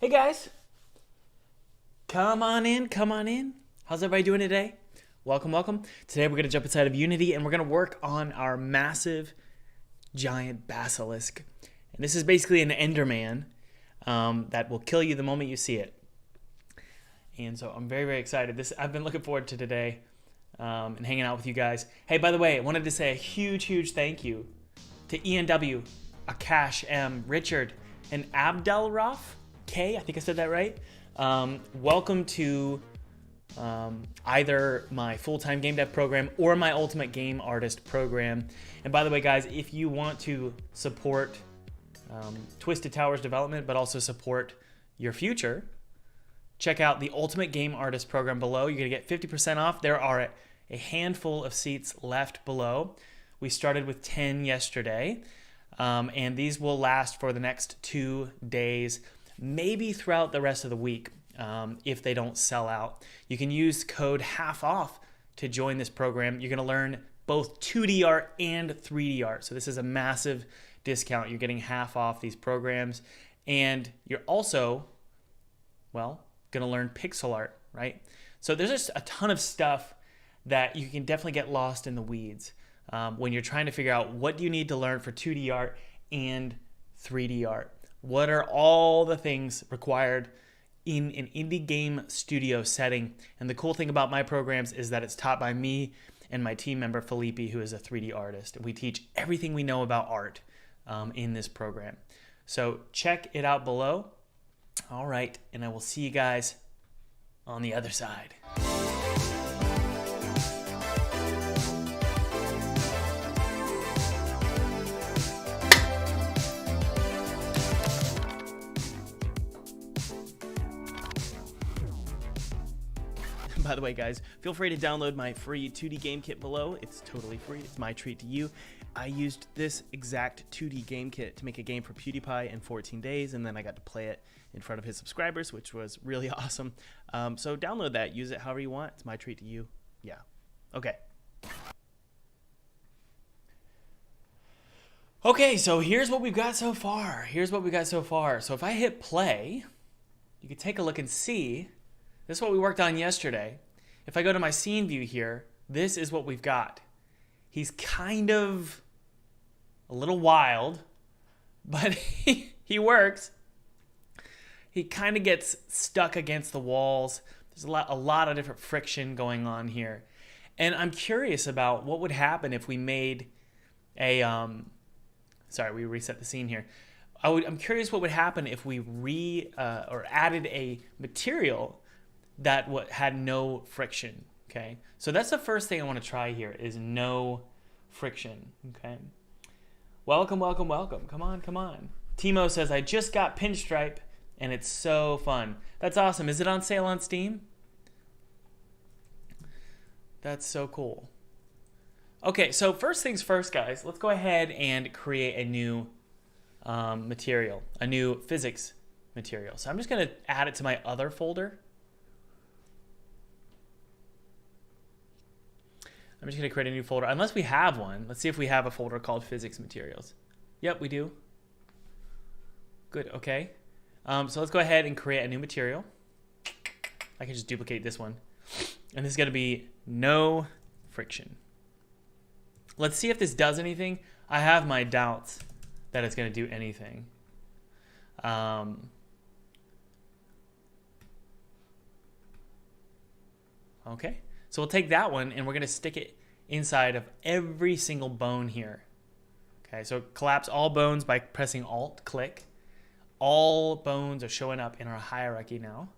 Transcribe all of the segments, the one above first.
Hey guys, come on in, come on in. How's everybody doing today? Welcome, welcome. Today we're going to jump inside of Unity and we're going to work on our massive giant basilisk. And this is basically an Enderman that will kill you the moment you see it. And so I'm very, very excited. I've been looking forward to today and hanging out with you guys. Hey, by the way, I wanted to say a huge, huge thank you to ENW, Akash M, Richard, and Abdelraf K. I think I said that right. Welcome to either my full-time game dev program or my ultimate game artist program. And by the way, guys, if you want to support Twisted Towers development, but also support your future, check out the Ultimate Game Artist program below. You're going to get 50% off. There are a handful of seats left below. We started with 10 yesterday, and these will last for the next 2 days, maybe throughout the rest of the week if they don't sell out. You can use code HALF-OFF to join this program. You're going to learn both 2D art and 3D art. So this is a massive discount. You're getting half off these programs, and you're also, well, going to learn pixel art, right? So there's just a ton of stuff that you can definitely get lost in the weeds when you're trying to figure out what do you need to learn for 2D art and 3D art. What are all the things required in an indie game studio setting? And the cool thing about my programs is that it's taught by me and my team member Felipe, who is a 3D artist. We teach everything we know about art in this program. So check it out below. All right, and I will see you guys on the other side. By the way, guys, feel free to download my free 2D game kit below. It's totally free. It's my treat to you. I used this exact 2D game kit to make a game for PewDiePie in 14 days, and then I got to play it in front of his subscribers, which was really awesome. So download that. Use it however you want. It's my treat to you. Yeah. Okay. Okay, so here's what we've got so far. So if I hit play, you can take a look and see. This is what we worked on yesterday. If I go to my scene view here, this is what we've got. He's kind of a little wild, but he works. He kind of gets stuck against the walls. There's a lot of different friction going on here. And I'm curious about what would happen if we made a, sorry, we reset the scene here. I'm curious what would happen if we or added a material that had no friction, okay? So that's the first thing I want to try here is no friction, okay? Welcome, welcome, welcome. Come on, come on. Timo says, I just got Pinstripe, and it's so fun. That's awesome. Is it on sale on Steam? That's so cool. Okay, so first things first, guys. Let's go ahead and create a new material, a new physics material. So I'm just going to add it to my other folder. I'm just going to create a new folder, unless we have one. Let's see if we have a folder called physics materials. Yep, we do. Good, okay. So let's go ahead and create a new material. I can just duplicate this one. And this is going to be no friction. Let's see if this does anything. I have my doubts that it's going to do anything. Okay. So we'll take that one and we're going to stick it inside of every single bone here. Okay, so collapse all bones by pressing Alt-click. All bones are showing up in our hierarchy now.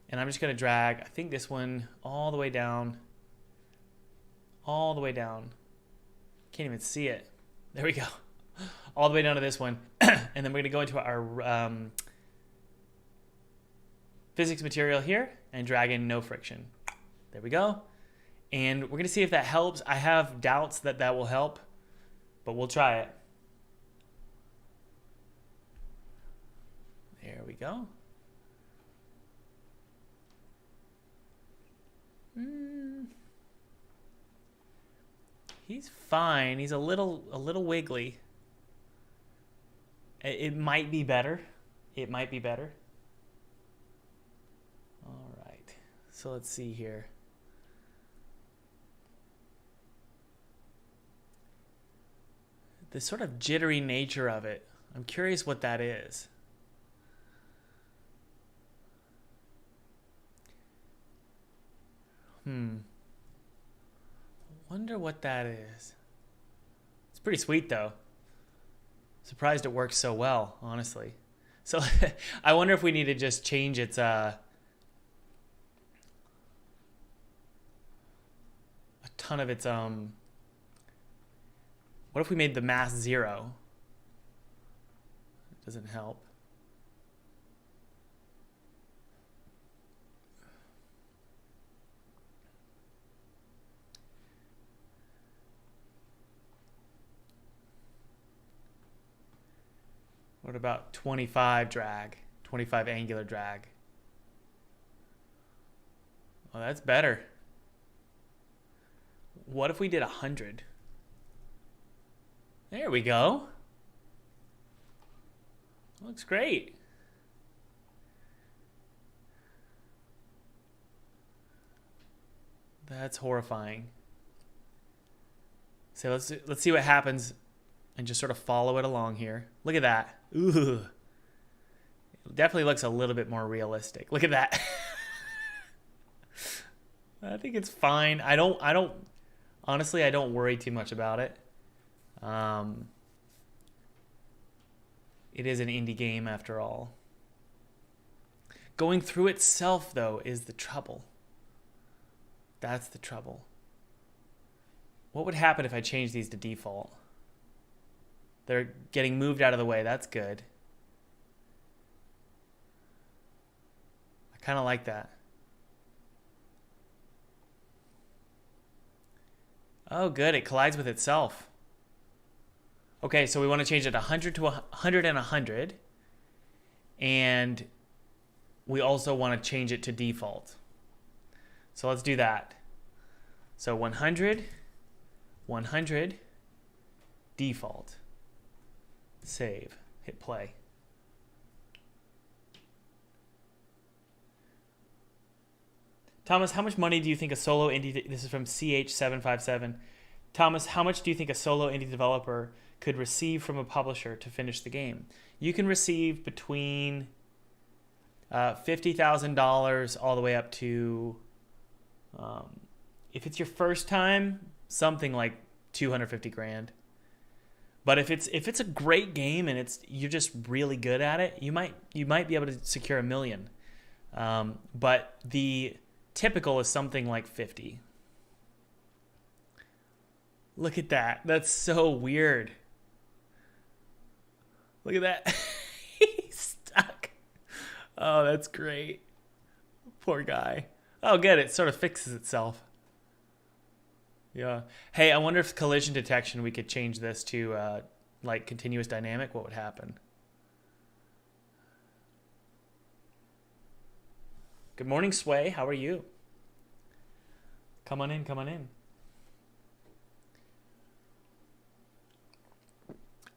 And I'm just going to drag, I think this one, all the way down. All the way down. Can't even see it. There we go. All the way down to this one. And then we're going to go into our physics material here and drag in no friction. There we go. And we're going to see if that helps. I have doubts that that will help, but we'll try it. There we go. He's fine. He's a little wiggly. It might be better. It might be better. So let's see here. The sort of jittery nature of it. I'm curious what that is. Wonder what that is. It's pretty sweet though. Surprised it works so well, honestly. So I wonder if we need to just change its a ton of its what if we made the mass 0? It doesn't help. What about 25 drag? 25 angular drag. Oh, that's better. What if we did 100? There we go. Looks great. That's horrifying. So let's see what happens and just sort of follow it along here. Look at that. Ooh. It definitely looks a little bit more realistic. Look at that. I think it's fine. Honestly, I don't worry too much about it. It is an indie game after all. Going through itself, though, is the trouble. That's the trouble. What would happen if I change these to default? They're getting moved out of the way. That's good. I kind of like that. Oh, good. It collides with itself. Okay, so we want to change it 100 to 100 and 100. And we also want to change it to default. So let's do that. So 100, 100, default. Save. Hit play. Thomas, how much money do you think a solo indie... This is from CH757. Thomas, how much do you think a solo indie developer could receive from a publisher to finish the game? You can receive between $50,000 all the way up to... if it's your first time, something like 250 grand. But if it's a great game and you're just really good at it, you might be able to secure $1 million. But the typical is something like 50. Look at that. That's so weird. Look at that. He's stuck. Oh, that's great. Poor guy. Oh, good. It sort of fixes itself. Yeah. Hey, I wonder if collision detection, we could change this to like continuous dynamic. What would happen? Good morning, Sway. How are you? Come on in. Come on in.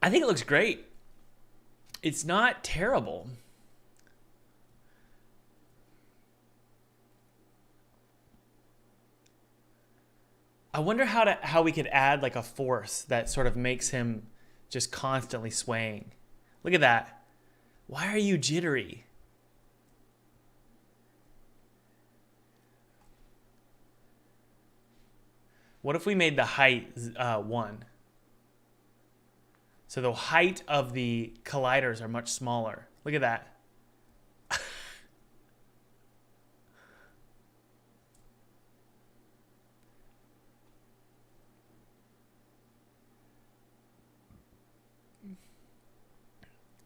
I think it looks great. It's not terrible. I wonder how we could add like a force that sort of makes him just constantly swaying. Look at that. Why are you jittery? What if we made the height 1? So the height of the colliders are much smaller. Look at that.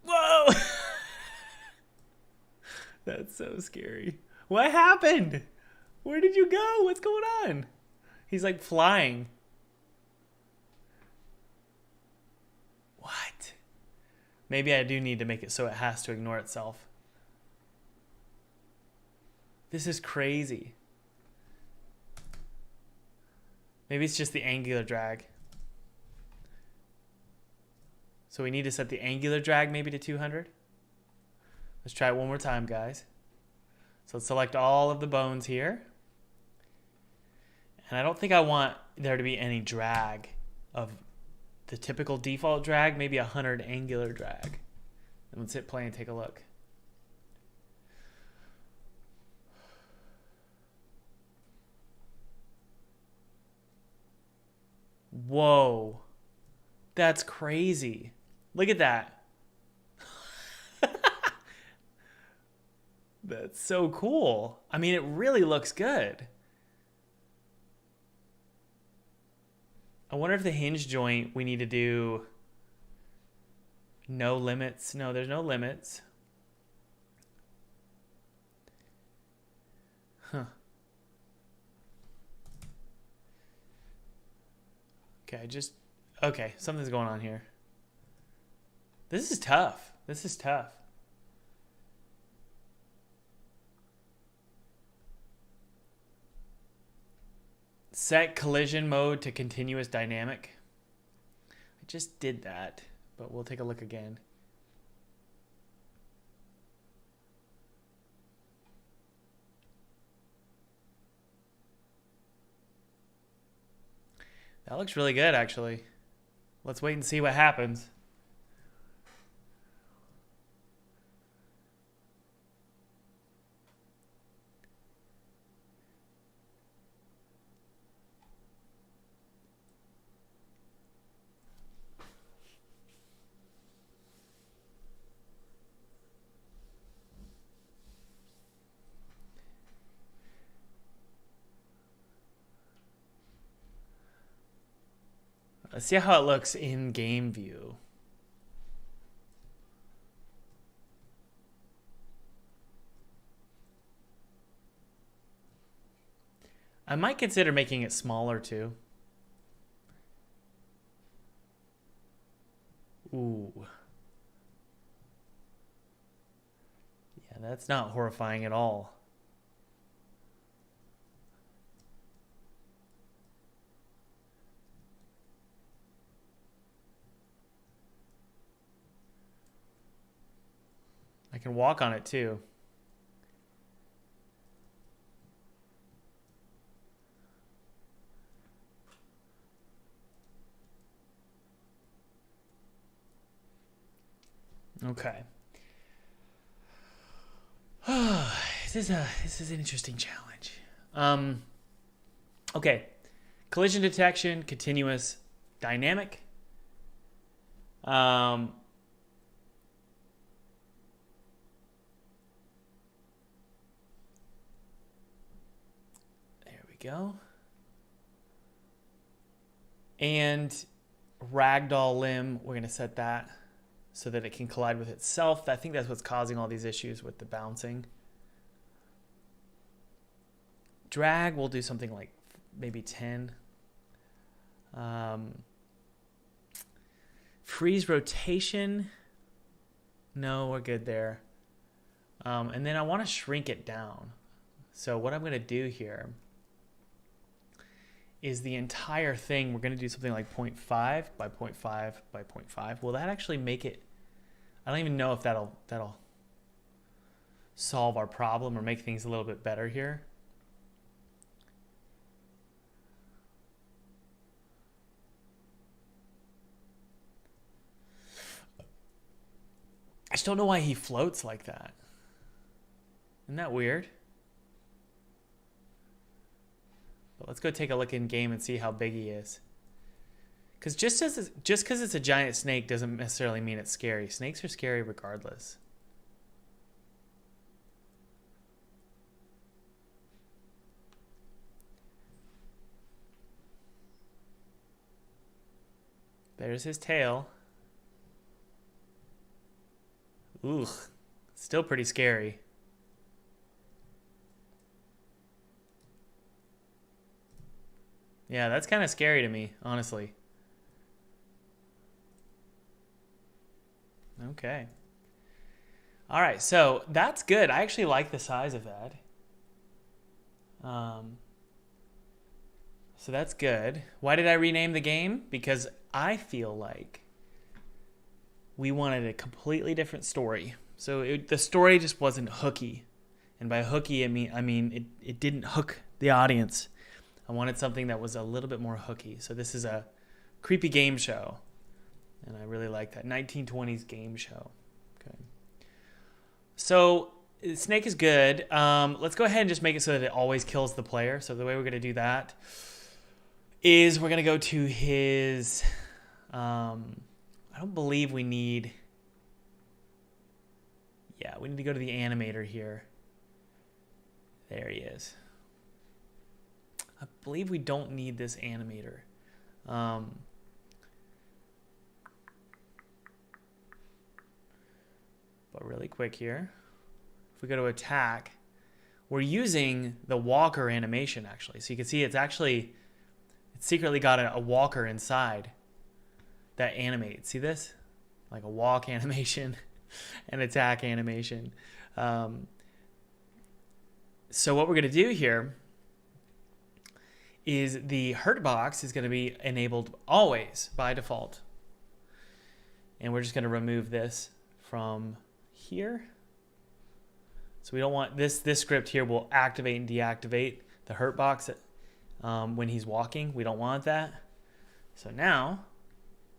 Whoa! That's so scary. What happened? Where did you go? What's going on? He's like flying. What? Maybe I do need to make it so it has to ignore itself. This is crazy. Maybe it's just the angular drag. So we need to set the angular drag maybe to 200. Let's try it one more time, guys. So So let's select all of the bones here. And I don't think I want there to be any drag of the typical default drag, maybe 100 angular drag. And let's hit play and take a look. Whoa, that's crazy. Look at that. That's so cool. I mean, it really looks good. I wonder if the hinge joint we need to do no limits. No, there's no limits. Huh. Okay, something's going on here. This is tough. This is tough. Set collision mode to continuous dynamic. I just did that, but we'll take a look again. That looks really good, actually. Let's wait and see what happens. Let's see how it looks in game view. I might consider making it smaller too. Ooh. Yeah, that's not horrifying at all. I can walk on it too. Okay. This is an interesting challenge. Okay. Collision detection, continuous, dynamic. There we go. And ragdoll limb, we're going to set that so that it can collide with itself. I think that's what's causing all these issues with the bouncing. Drag, we'll do something like maybe 10. Freeze rotation. No, we're good there. And then I want to shrink it down. So what I'm going to do here is the entire thing, we're going to do something like 0.5 by 0.5 by 0.5. Will that actually make it? I don't even know if that'll solve our problem or make things a little bit better here. I just don't know why he floats like that. Isn't that weird? But let's go take a look in game and see how big he is. Because just because it's a giant snake doesn't necessarily mean it's scary. Snakes are scary regardless. There's his tail. Ooh, still pretty scary. Yeah, that's kind of scary to me, honestly. Okay. All right, so that's good. I actually like the size of that. So that's good. Why did I rename the game? Because I feel like we wanted a completely different story. So the story just wasn't hooky. And by hooky, I mean it didn't hook the audience. I wanted something that was a little bit more hooky. So this is a creepy game show. And I really like that. 1920s game show. Okay. So Snake is good. Let's go ahead and just make it so that it always kills the player. So the way we're going to do that is we're going to go to his... I don't believe we need... Yeah, we need to go to the animator here. There he is. I believe we don't need this animator. But really quick here, if we go to attack, we're using the walker animation actually. So you can see it's secretly got a walker inside that animates. See this? Like a walk animation and attack animation. So what we're going to do here is the hurt box is going to be enabled always by default. And we're just going to remove this from here. So we don't want this script here will activate and deactivate the hurt box when he's walking. We don't want that. So now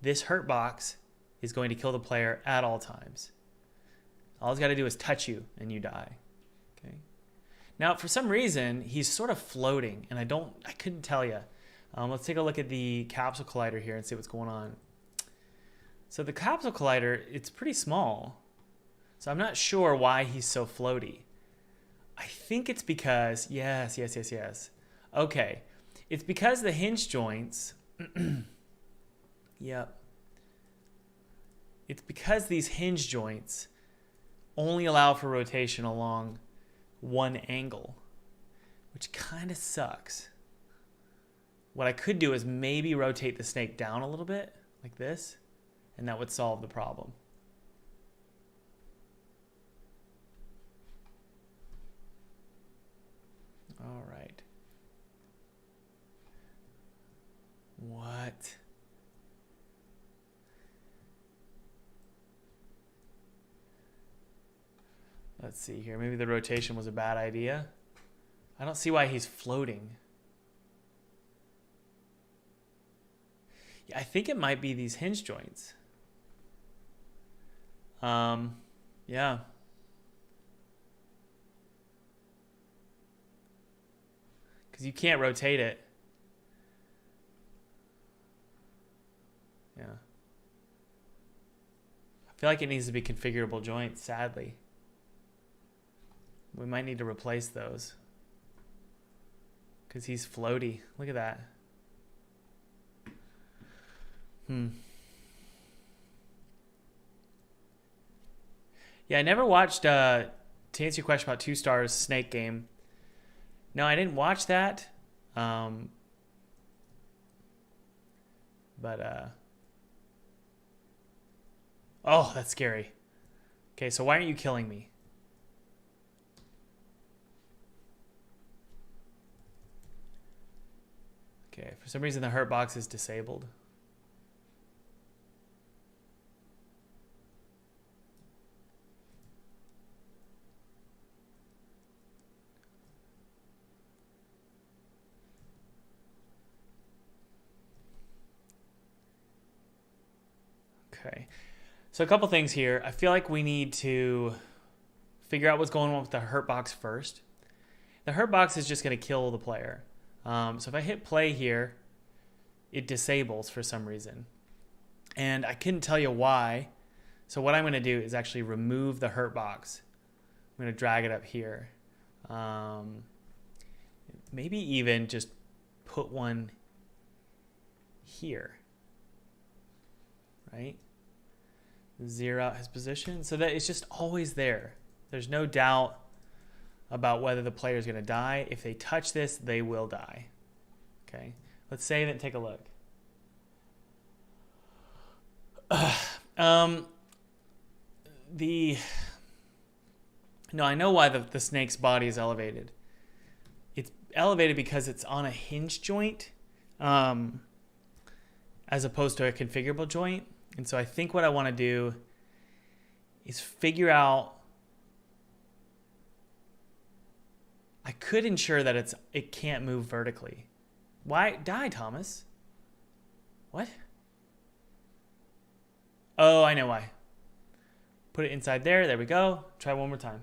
this hurt box is going to kill the player at all times. All it's got to do is touch you and you die. Okay. Now, for some reason, he's sort of floating, and I couldn't tell you. Let's take a look at the capsule collider here and see what's going on. So the capsule collider, it's pretty small. So I'm not sure why he's so floaty. I think it's because, yes. Okay. It's because the hinge joints, yep. It's because these hinge joints only allow for rotation along one angle, which kind of sucks. What I could do is maybe rotate the snake down a little bit, like this, and that would solve the problem. All right. What? Let's see here. Maybe the rotation was a bad idea. I don't see why he's floating. Yeah, I think it might be these hinge joints. Yeah. Because you can't rotate it. Yeah. I feel like it needs to be configurable joints, sadly. We might need to replace those. Because he's floaty. Look at that. Yeah, I never watched, to answer your question about 2 Stars Snake Game. No, I didn't watch that. Oh, that's scary. Okay, so why aren't you killing me? Okay, for some reason the hurt box is disabled. Okay, so a couple things here. I feel like we need to figure out what's going on with the hurt box first. The hurt box is just going to kill the player. So if I hit play here, it disables for some reason. And I couldn't tell you why. So what I'm going to do is actually remove the hurt box. I'm going to drag it up here. Maybe even just put one here. Right? Zero out his position so that it's just always there. There's no doubt about whether the player is going to die. If they touch this, they will die. Okay, let's save it and take a look. No, I know why the snake's body is elevated. It's elevated because it's on a hinge joint, as opposed to a configurable joint. And so I think what I want to do is figure out I could ensure that it can't move vertically. Why? Die, Thomas. What? Oh, I know why. Put it inside there. There we go. Try one more time.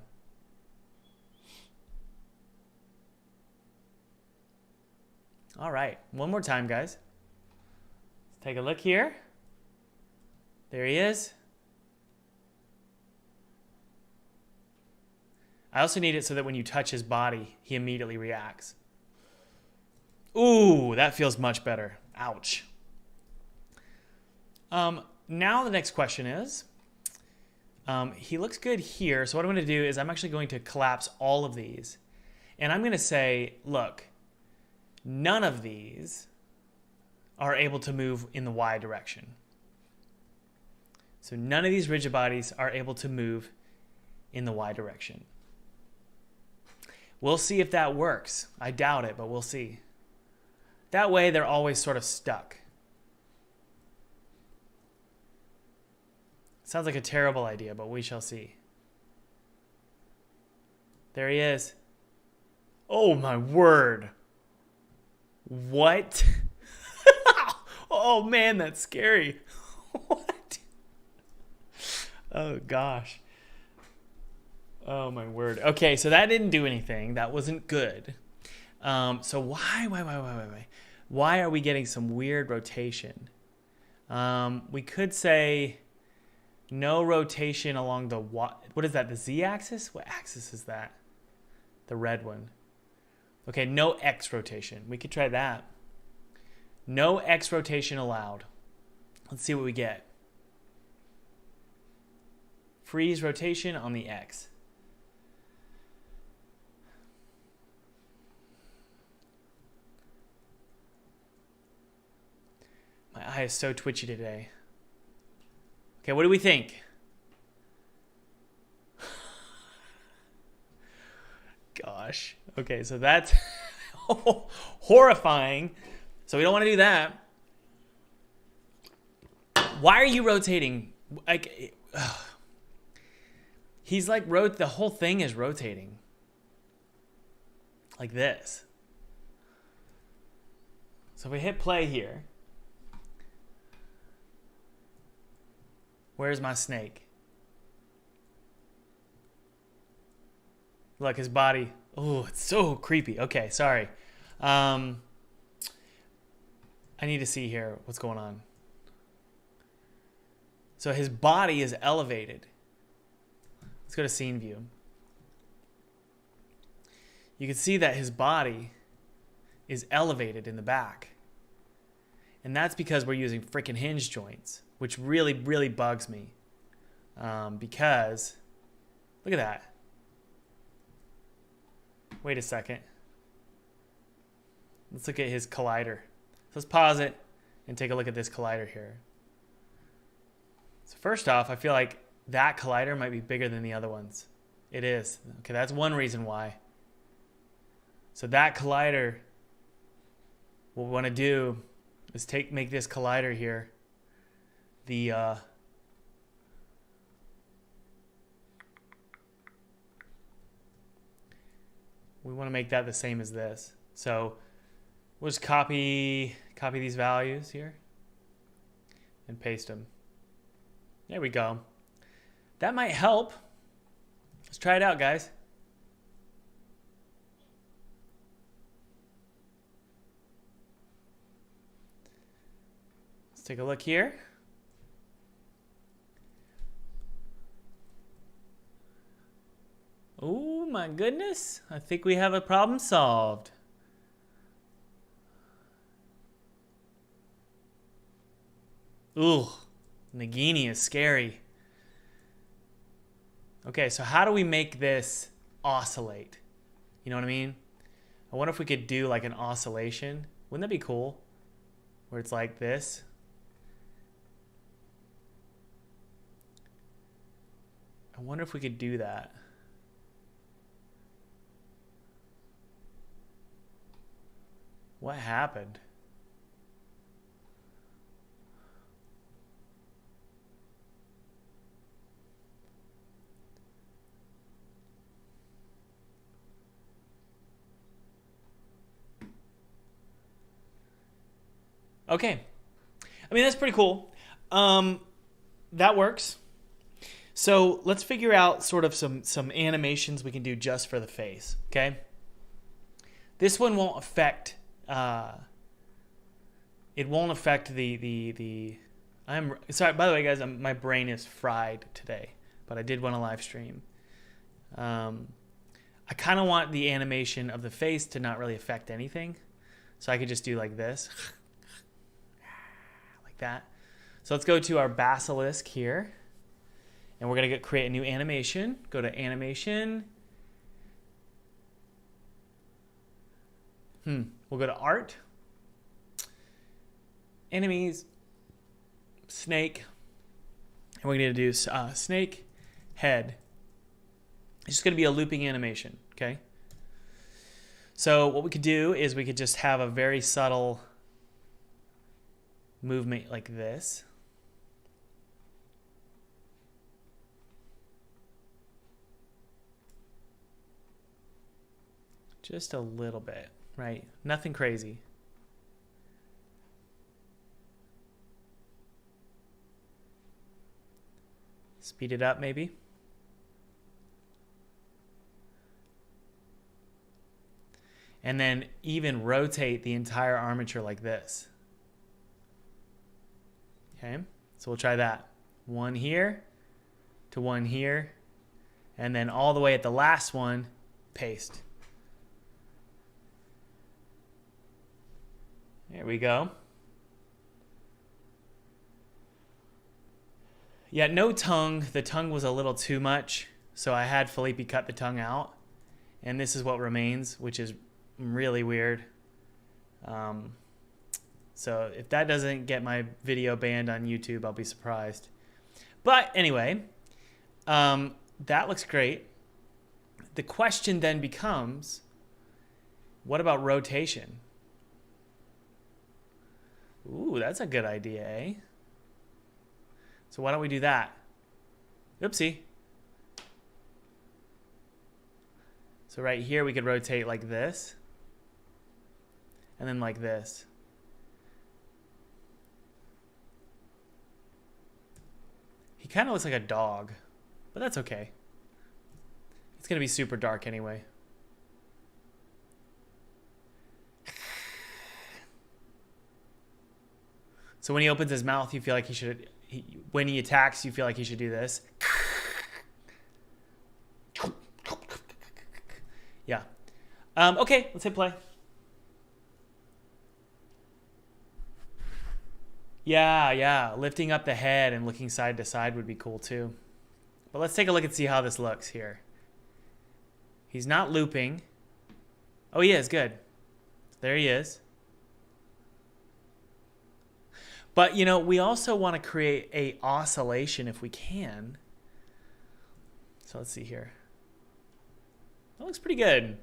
All right. One more time, guys. Let's take a look here. There he is. I also need it so that when you touch his body, he immediately reacts. Ooh, that feels much better. Ouch. Now the next question is, he looks good here. So what I'm going to do is I'm actually going to collapse all of these. And I'm going to say, look, none of these are able to move in the Y direction. So none of these rigid bodies are able to move in the Y direction. We'll see if that works. I doubt it, but we'll see. That way they're always sort of stuck. Sounds like a terrible idea, but we shall see. There he is. Oh my word. What? Oh man, that's scary. What? Oh gosh. Oh my word. Okay, so that didn't do anything. That wasn't good. So why are we getting some weird rotation? We could say no rotation along the what is that? The Z-axis? What axis is that? The red one. Okay, no X rotation. We could try that. No X rotation allowed. Let's see what we get. Freeze rotation on the X. My eye is so twitchy today. Okay, what do we think? Gosh. Okay, so that's horrifying. So we don't want to do that. Why are you rotating? Like, he's like the whole thing is rotating. Like this. So if we hit play here. Where's my snake? Look, his body. Oh, it's so creepy. Okay, sorry. I need to see here what's going on. So his body is elevated. Let's go to scene view. You can see that his body is elevated in the back. And that's because we're using freaking hinge joints, which really, really bugs me. Because, look at that. Wait a second. Let's look at his collider. So let's pause it and take a look at this collider here. So first off, I feel like that collider might be bigger than the other ones. It is. Okay, that's one reason why. So that collider, what we want to do is make this collider here the we want to make that the same as this. So we'll just copy these values here and paste them. There we go. That might help. Let's try it out, guys. Let's take a look here. Oh my goodness. I think we have a problem solved. Ooh, Nagini is scary. Okay, so how do we make this oscillate? You know what I mean? I wonder if we could do like an oscillation. Wouldn't that be cool? Where it's like this. I wonder if we could do that. What happened? Okay. I mean, that's pretty cool. That works. So let's figure out sort of some animations we can do just for the face, okay? This one won't affect, it won't affect I'm sorry, by the way, guys, my brain is fried today, but I did want to live stream. I kind of want the animation of the face to not really affect anything. So I could just do like this, like that. So let's go to our basilisk here. And we're going to create a new animation. Go to animation. We'll go to art. Enemies. Snake. And we're going to do snake head. It's just going to be a looping animation, okay? So what we could do is we could just have a very subtle movement like this. Just a little bit, right? Nothing crazy. Speed it up maybe. And then even rotate the entire armature like this. Okay, so we'll try that. One here to one here, and then all the way at the last one, paste. There we go. Yeah, no tongue. The tongue was a little too much, so I had Felipe cut the tongue out, and this is what remains, which is really weird. So if that doesn't get my video banned on YouTube, I'll be surprised. But anyway, that looks great. The question then becomes, what about rotation? Ooh, that's a good idea, eh? So why don't we do that? Oopsie. So right here we could rotate like this. And then like this. He kind of looks like a dog, but that's okay. It's going to be super dark anyway. So when he opens his mouth, you feel like he should, when he attacks, you feel like he should do this. Yeah. Okay, let's hit play. Yeah. Lifting up the head and looking side to side would be cool too. But let's take a look and see how this looks here. He's not looping. Oh, he is. Good. There he is. But, you know, we also want to create a oscillation if we can. So let's see here. That looks pretty good.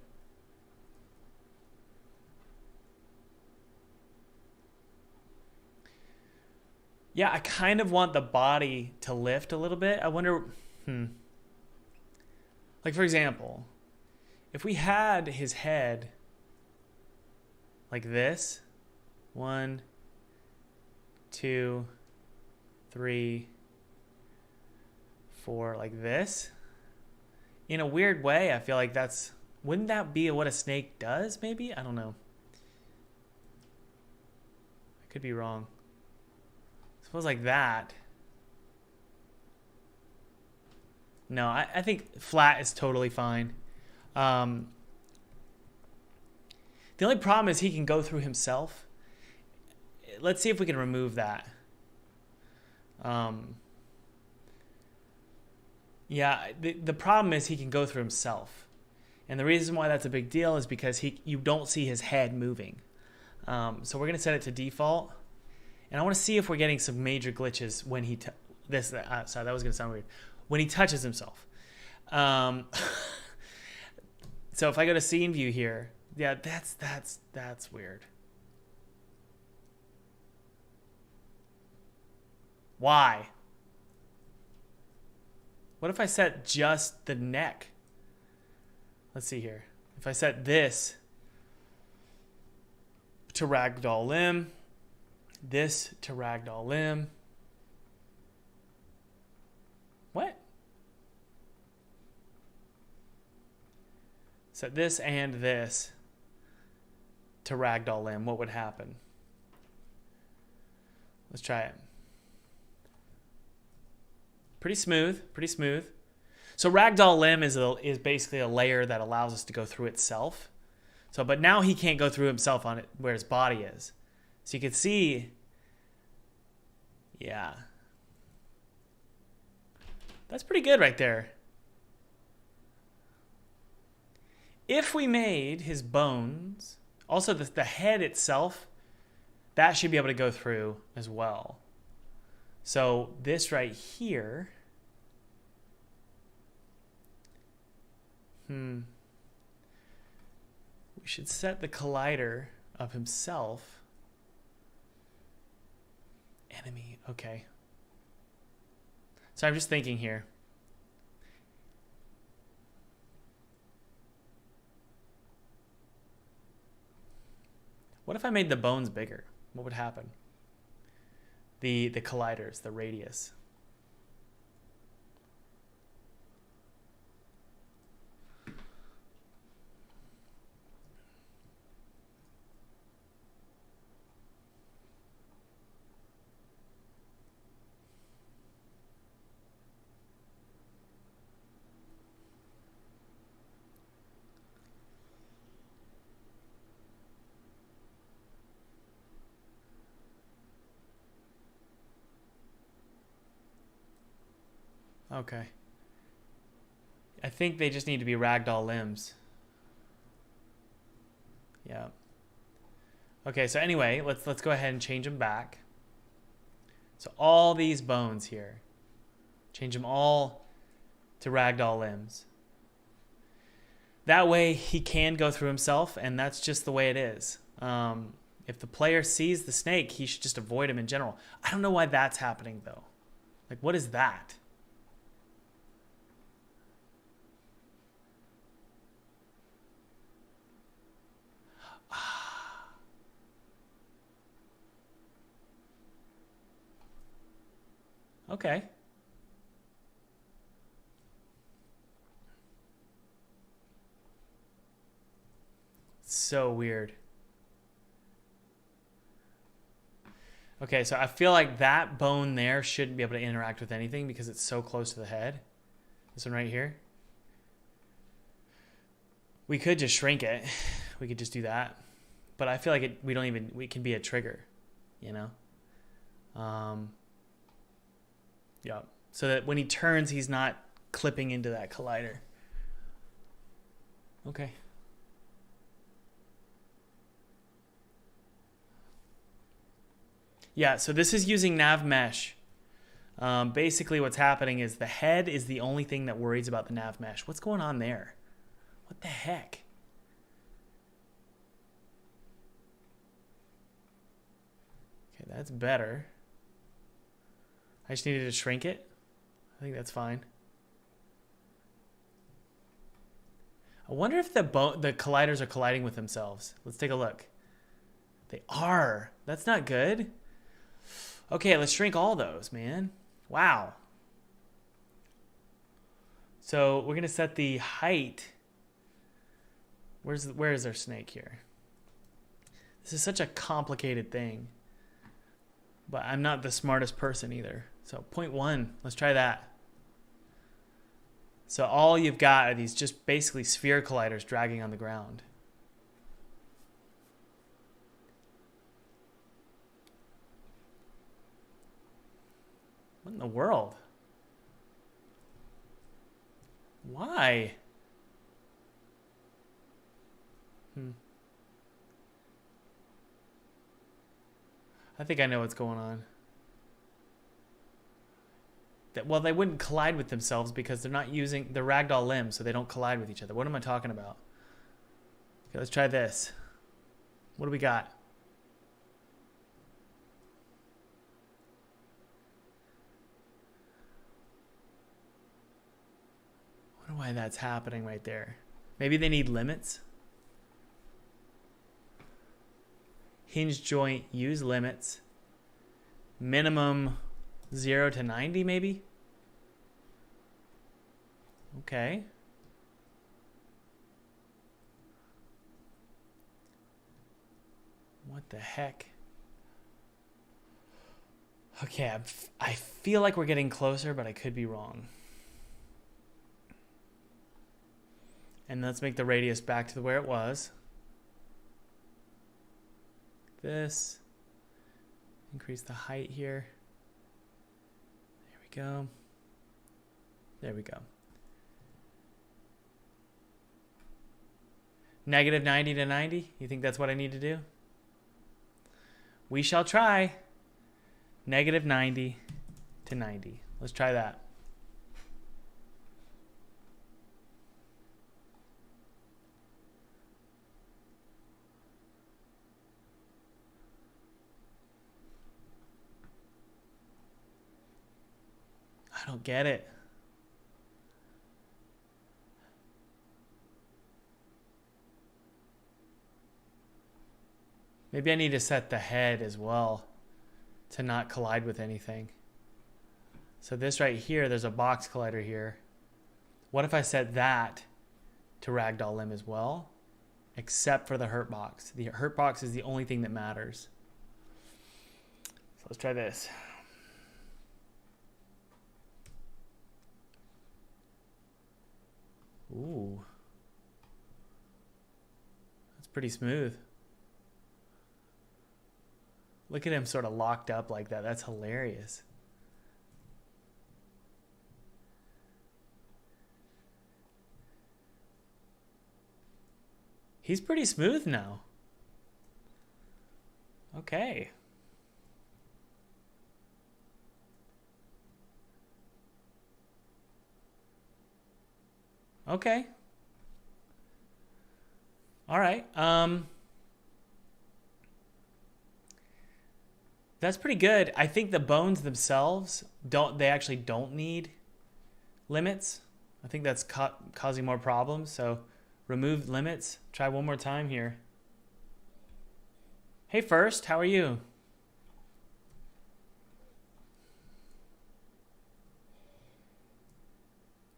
Yeah, I kind of want the body to lift a little bit. I wonder, like for example, if we had his head like this, 1, 2, 3, 4, like this, in a weird way, I feel like wouldn't that be what a snake does, maybe? I don't know. I could be wrong. Suppose like that. No, I think flat is totally fine. The only problem is he can go through himself. Let's see if we can remove that. Yeah, the problem is he can go through himself. And the reason why that's a big deal is because you don't see his head moving. So we're going to set it to default. And I want to see if we're getting some major glitches when he... sorry, that was going to sound weird. When he touches himself. So if I go to scene view here, yeah, that's weird. Why? What if I set just the neck? Let's see here. If I set this to ragdoll limb, this to ragdoll limb. What? Set this and this to ragdoll limb. What would happen? Let's try it. Pretty smooth, pretty smooth. So ragdoll limb is basically a layer that allows us to go through itself. So, but now he can't go through himself on it where his body is. So you can see, yeah. That's pretty good right there. If we made his bones, also the head itself, that should be able to go through as well. So this right here, we should set the collider of himself. Enemy, okay. So I'm just thinking here. What if I made the bones bigger? What would happen? The colliders, the radius. Okay. I think they just need to be ragdoll limbs. Yeah. Okay, so anyway, let's go ahead and change them back. So all these bones here, change them all to ragdoll limbs. That way he can go through himself, and that's just the way it is. If the player sees the snake, he should just avoid him in general. I don't know why that's happening though. Like, what is that? Okay. So weird. Okay, so I feel like that bone there shouldn't be able to interact with anything because it's so close to the head. This one right here. We could just shrink it. We could just do that. But I feel like we can be a trigger, you know? Yeah. So that when he turns, he's not clipping into that collider. Okay. Yeah, so this is using nav mesh. Basically what's happening is the head is the only thing that worries about the nav mesh. What's going on there? What the heck? Okay, that's better. I just needed to shrink it. I think that's fine. I wonder if the colliders are colliding with themselves. Let's take a look. They are. That's not good. Okay, let's shrink all those, man. Wow. So we're gonna set the height. Where is our snake here? This is such a complicated thing. But I'm not the smartest person either. So 0.1, let's try that. So all you've got are these just basically sphere colliders dragging on the ground. What in the world? Why? I think I know what's going on. Well, they wouldn't collide with themselves because they're not using the ragdoll limbs, so they don't collide with each other. What am I talking about? Okay, let's try this. What do we got? I wonder why that's happening right there. Maybe they need limits. Hinge joint, use limits. minimum 0 to 90 maybe. Okay. What the heck? Okay, I feel like we're getting closer, but I could be wrong. And let's make the radius back to where it was. This. Increase the height here. There we go. There we go. Negative 90 to 90? You think that's what I need to do? We shall try. Negative 90 to 90. Let's try that. I don't get it. Maybe I need to set the head as well to not collide with anything. So this right here, there's a box collider here. What if I set that to ragdoll limb as well, except for the hurt box? The hurt box is the only thing that matters. So let's try this. Ooh. That's pretty smooth. Look at him sort of locked up like that. That's hilarious. He's pretty smooth now. Okay. Okay. All right. That's pretty good. I think the bones themselves actually don't need limits. I think that's causing more problems. So remove limits. Try one more time here. Hey, First, how are you?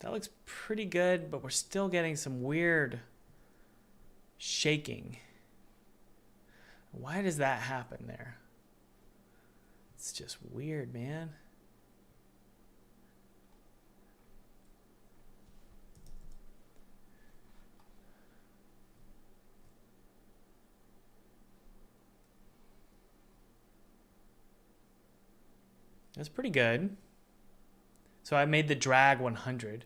That looks pretty good, but we're still getting some weird shaking. Why does that happen there? It's just weird, man. That's pretty good. So I made the drag 100.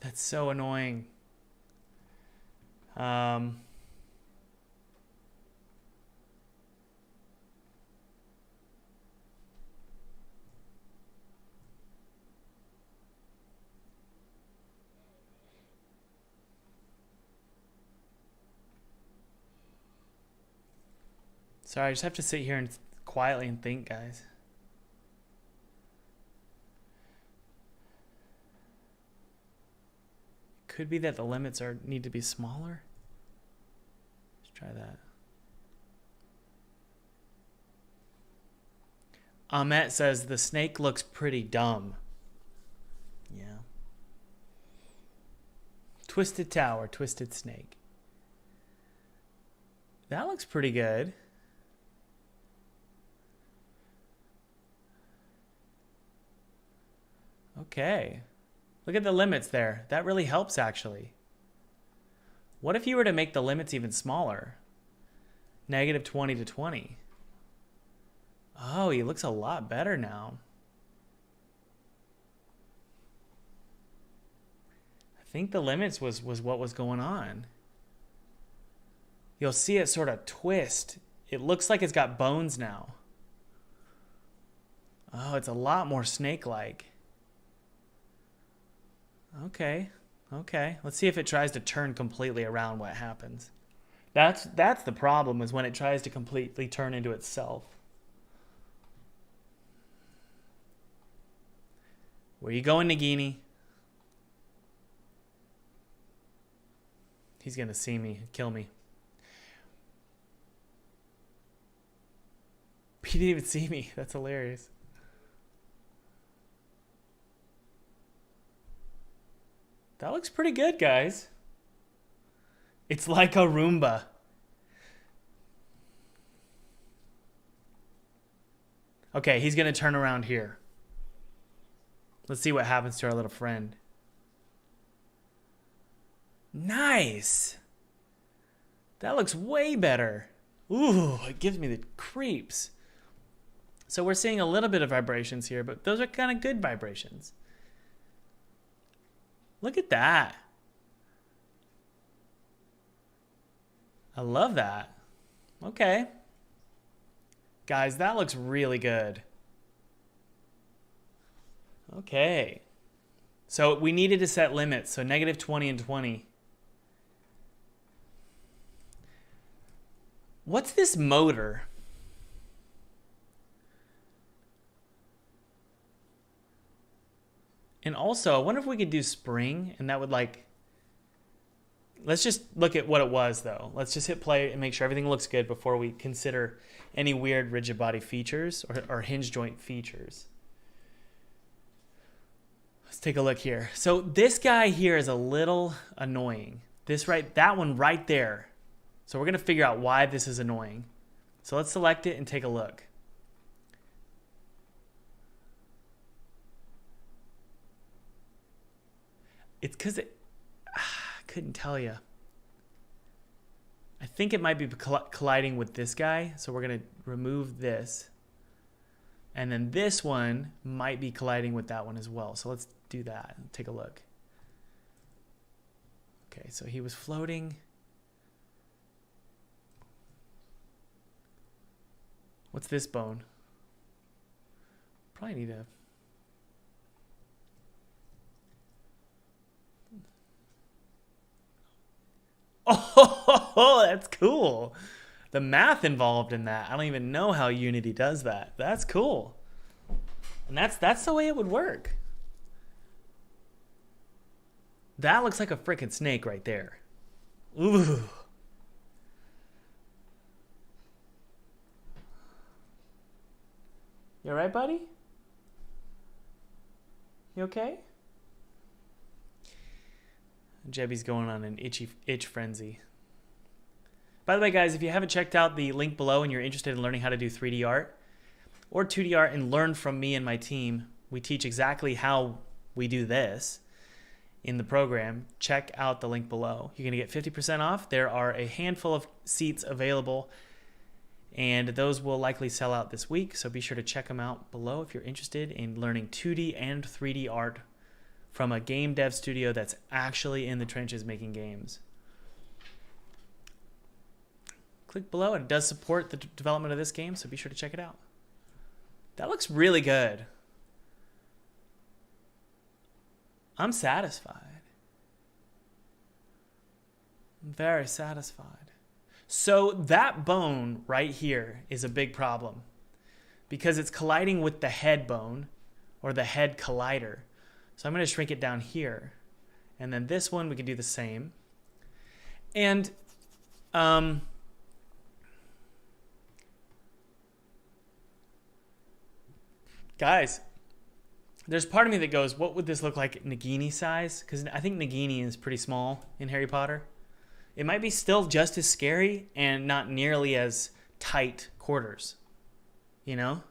That's so annoying. Sorry, I just have to sit here and quietly and think, guys. Could be that the limits need to be smaller. Let's try that. Ahmet says the snake looks pretty dumb. Yeah. Twisted Tower, Twisted Snake. That looks pretty good. Okay. Look at the limits there. That really helps, actually. What if you were to make the limits even smaller? Negative 20 to 20. Oh, he looks a lot better now. I think the limits was what was going on. You'll see it sort of twist. It looks like it's got bones now. Oh, it's a lot more snake-like. Okay. Let's see if it tries to turn completely around what happens. That's the problem, is when it tries to completely turn into itself. Where you going, Nagini? He's going to see me and kill me. He didn't even see me. That's hilarious. That looks pretty good, guys. It's like a Roomba. Okay, he's going to turn around here. Let's see what happens to our little friend. Nice. That looks way better. Ooh, it gives me the creeps. So we're seeing a little bit of vibrations here, but those are kind of good vibrations. Look at that. I love that. Okay. Guys, that looks really good. Okay. So we needed to set limits. So -20 and 20. What's this motor? And also, I wonder if we could do spring and that would like... Let's just look at what it was though. Let's just hit play and make sure everything looks good before we consider any weird rigid body features or hinge joint features. Let's take a look here. So this guy here is a little annoying. That one right there. So we're going to figure out why this is annoying. So let's select it and take a look. It's because I couldn't tell you. I think it might be colliding with this guy. So we're going to remove this. And then this one might be colliding with that one as well. So let's do that. Take a look. Okay, so he was floating. What's this bone? Probably need to... Oh, that's cool. The math involved in that. I don't even know how Unity does that. That's cool. And that's the way it would work. That looks like a freaking snake right there. Ooh. You all right, buddy? You okay? Jebby's going on an itch frenzy. By the way, guys, if you haven't checked out the link below and you're interested in learning how to do 3D art or 2D art and learn from me and my team, we teach exactly how we do this in the program. Check out the link below. You're going to get 50% off. There are a handful of seats available, and those will likely sell out this week, so be sure to check them out below if you're interested in learning 2D and 3D art from a game dev studio that's actually in the trenches making games. Click below. It does support the development of this game, so be sure to check it out. That looks really good. I'm satisfied. I'm very satisfied. So that bone right here is a big problem because it's colliding with the head bone or the head collider. So I'm going to shrink it down here. And then this one, we can do the same. And guys, there's part of me that goes, what would this look like Nagini size? Because I think Nagini is pretty small in Harry Potter. It might be still just as scary and not nearly as tight quarters, you know?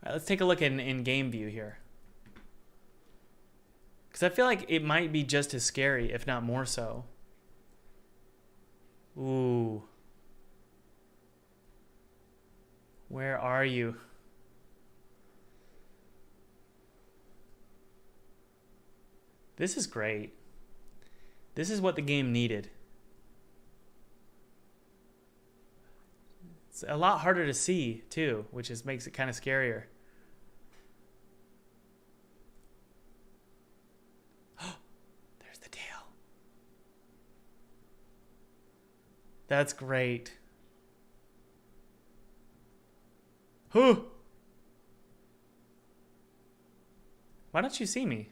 All right, let's take a look in game view here. Because I feel like it might be just as scary, if not more so. Ooh. Where are you? This is great. This is what the game needed. It's a lot harder to see, too, which makes it kind of scarier. There's the tail. That's great. Who? Why don't you see me?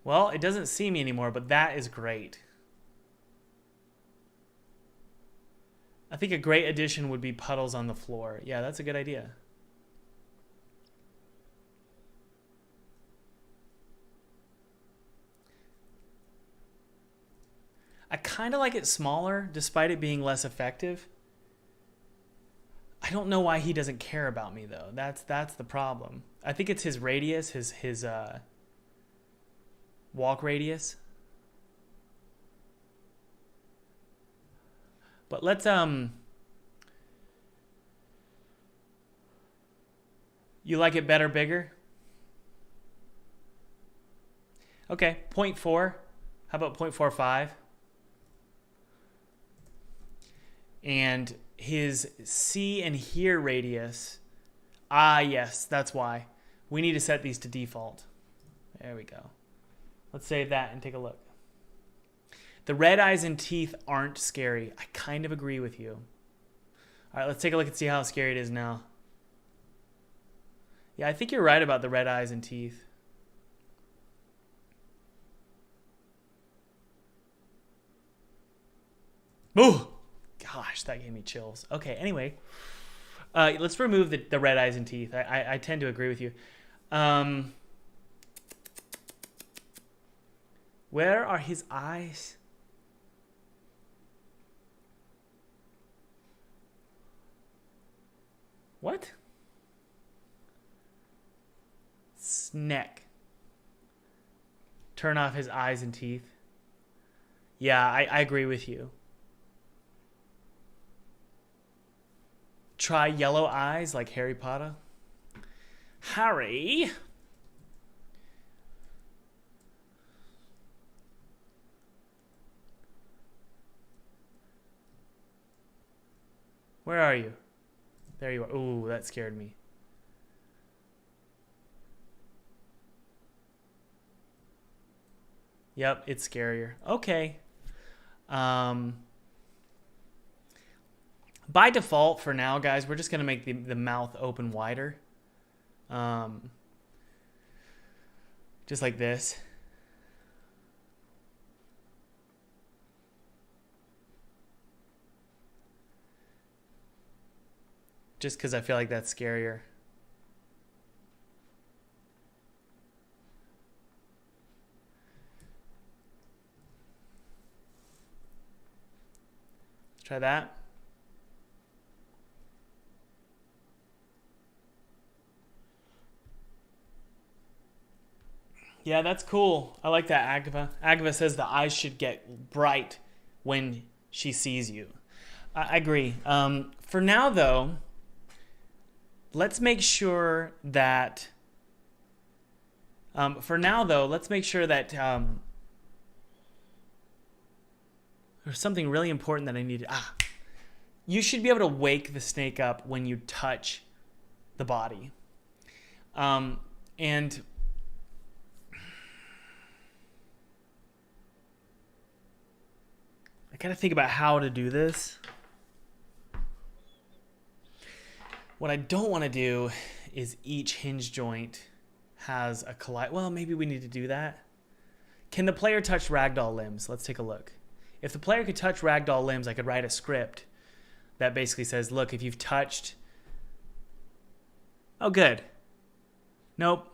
Well, it doesn't see me anymore, but that is great. I think a great addition would be puddles on the floor. Yeah, that's a good idea. I kind of like it smaller, despite it being less effective. I don't know why he doesn't care about me, though. That's the problem. I think it's his radius, his walk radius. But let's you like it better bigger? Okay, 0.4. How about 0.45? And his see and hear radius. Ah, yes, that's why. We need to set these to default. There we go. Let's save that and take a look. The red eyes and teeth aren't scary. I kind of agree with you. All right, let's take a look and see how scary it is now. Yeah, I think you're right about the red eyes and teeth. Ooh! Gosh, that gave me chills. Okay, anyway. Let's remove the red eyes and teeth. I tend to agree with you. Where are his eyes? What? Neck. Turn off his eyes and teeth. Yeah, I agree with you. Try yellow eyes like Harry Potter. Harry? Where are you? There you are. Ooh, that scared me. Yep, it's scarier. Okay. By default, for now, guys, we're just going to make the mouth open wider. Just like this. Just because I feel like that's scarier. Let's try that. Yeah, that's cool. I like that, Agava. Agava says the eyes should get bright when she sees you. I agree. For now, though, let's make sure that... there's something really important that I need to... You should be able to wake the snake up when you touch the body. And... I gotta think about how to do this. What I don't want to do is each hinge joint has a collide. Well, maybe we need to do that. Can the player touch ragdoll limbs? Let's take a look. If the player could touch ragdoll limbs, I could write a script that basically says, look, if you've touched... Oh, good. Nope.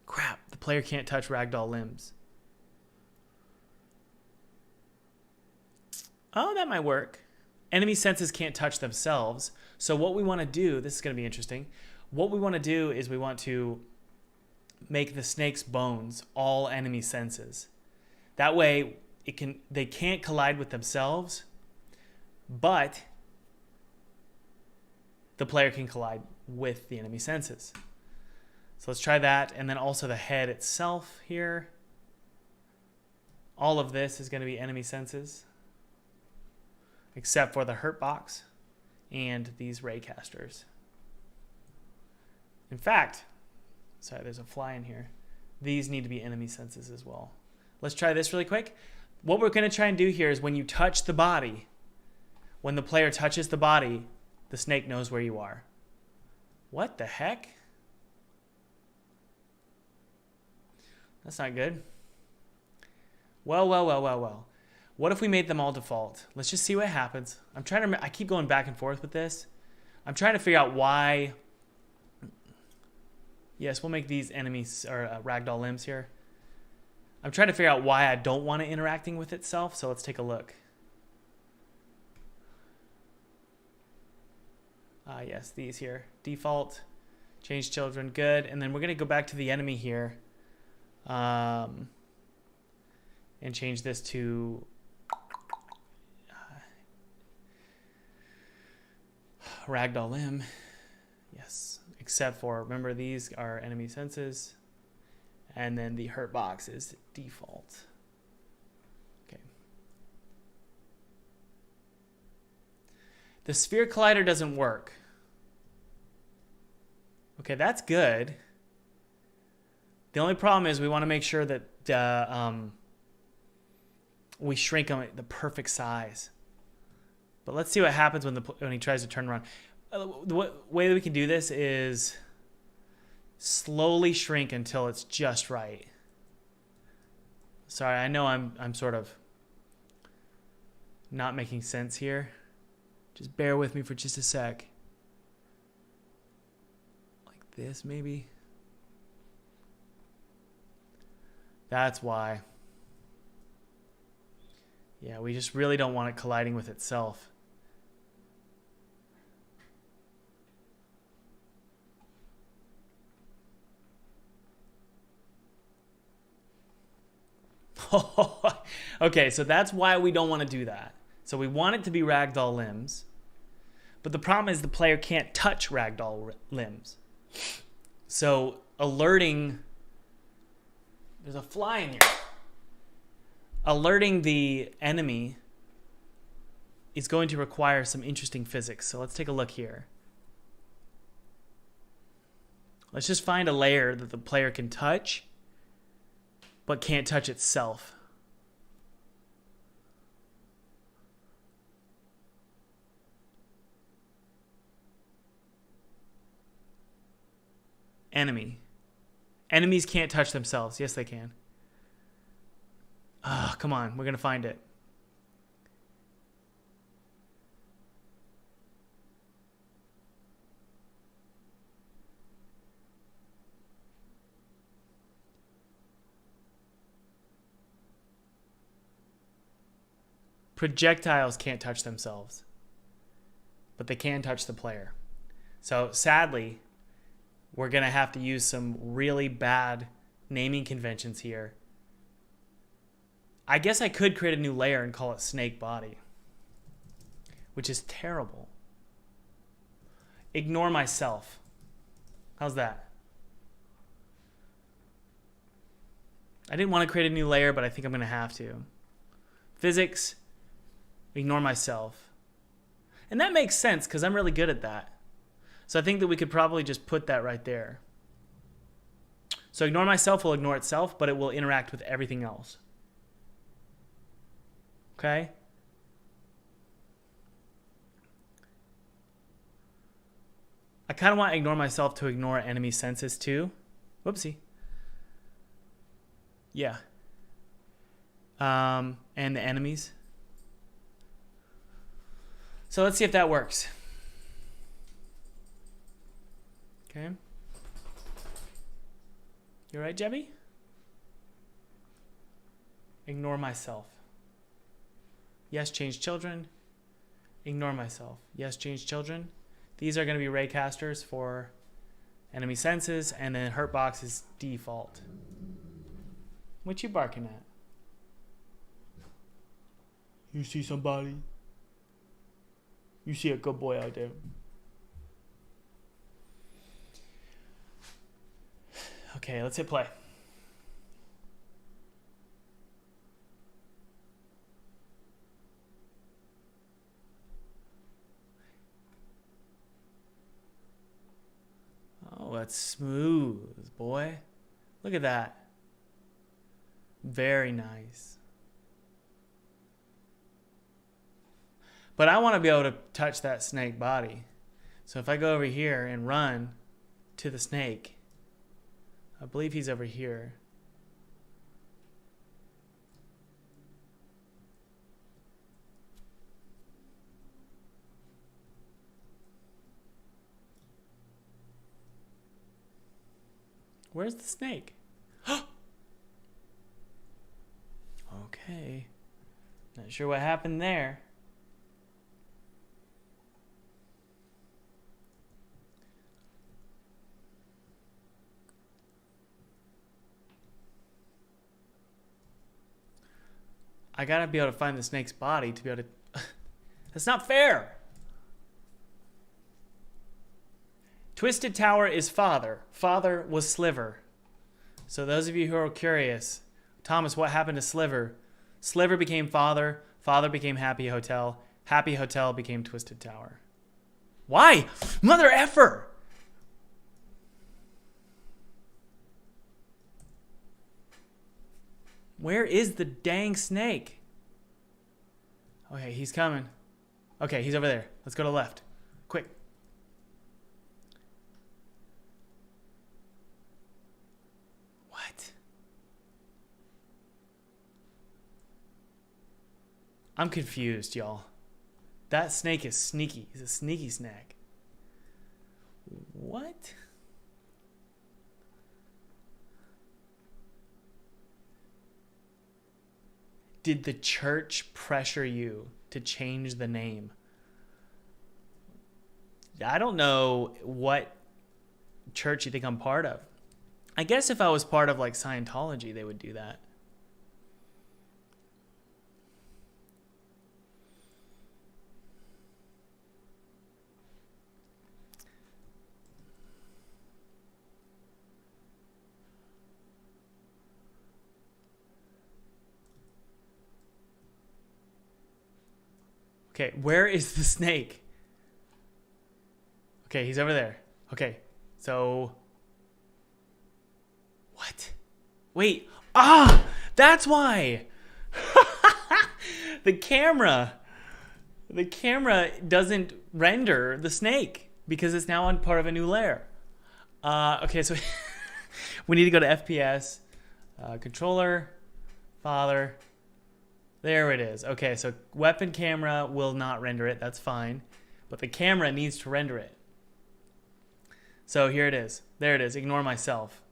Crap, the player can't touch ragdoll limbs. Oh, that might work. Enemy senses can't touch themselves. So what we want to do, this is going to be interesting. What we want to do is we want to make the snake's bones all enemy senses. That way they can't collide with themselves, but the player can collide with the enemy senses. So let's try that. And then also the head itself here. All of this is going to be enemy senses, except for the hurt box and these raycasters. In fact, sorry, there's a fly in here. These need to be enemy senses as well. Let's try this really quick. What we're going to try and do here is when you touch the body, when the player touches the body, the snake knows where you are. What the heck? That's not good. Well. What if we made them all default? Let's just see what happens. I keep going back and forth with this. I'm trying to figure out why. Yes, we'll make these enemies or ragdoll limbs here. I'm trying to figure out why I don't want it interacting with itself, so let's take a look. Yes, these here. Default, change children, good. And then we're going to go back to the enemy here and change this to ragdoll limb. Yes, except for, remember, these are enemy senses. And then the hurt box is default. Okay. The sphere collider doesn't work. Okay, that's good. The only problem is we want to make sure that we shrink them the perfect size. But let's see what happens when he tries to turn around. The way that we can do this is slowly shrink until it's just right. Sorry, I know I'm sort of not making sense here. Just bear with me for just a sec. Like this, maybe. That's why. Yeah, we just really don't want it colliding with itself. Okay, so that's why we don't want to do that. So we want it to be ragdoll limbs. But the problem is the player can't touch ragdoll limbs. So alerting... There's a fly in here. Alerting the enemy is going to require some interesting physics. So let's take a look here. Let's just find a layer that the player can touch but can't touch itself. Enemy. Enemies can't touch themselves. Yes, they can. Ah, come on. We're going to find it. Projectiles can't touch themselves, but they can touch the player. So sadly, we're going to have to use some really bad naming conventions here. I guess I could create a new layer and call it snake body, which is terrible. Ignore myself. How's that? I didn't want to create a new layer, but I think I'm going to have to. Physics. Ignore myself. And that makes sense because I'm really good at that. So I think that we could probably just put that right there. So ignore myself will ignore itself, but it will interact with everything else. Okay? I kind of want ignore myself to ignore enemy senses too. Whoopsie. Yeah. And the enemies. So let's see if that works. Okay. You all right, Jebby? Ignore myself. Yes, change children. Ignore myself. Yes, change children. These are going to be raycasters for enemy senses, and then hurtbox is default. What you barking at? You see somebody? You see a good boy out there. Okay, let's hit play. Oh, that's smooth, boy. Look at that. Very nice. But I want to be able to touch that snake body. So if I go over here and run to the snake, I believe he's over here. Where's the snake? Okay. Not sure what happened there. I gotta be able to find the snake's body to be able to... That's not fair! Twisted Tower is father. Father was Sliver. So those of you who are curious, Thomas, what happened to Sliver? Sliver became father. Father became Happy Hotel. Happy Hotel became Twisted Tower. Why? Mother effer! Where is the dang snake? Okay, he's coming. Okay, he's over there. Let's go to the left. Quick. What? I'm confused, y'all. That snake is sneaky. He's a sneaky snake. What? Did the church pressure you to change the name? I don't know what church you think I'm part of. I guess if I was part of like Scientology, they would do that. Okay, where is the snake? Okay, he's over there. Okay, so... What? Wait. Ah! That's why! The camera doesn't render the snake because it's now on part of a new layer. Okay, so we need to go to FPS, controller, father. There it is. Okay, so weapon camera will not render it. That's fine. But the camera needs to render it. So here it is. There it is. Ignore myself.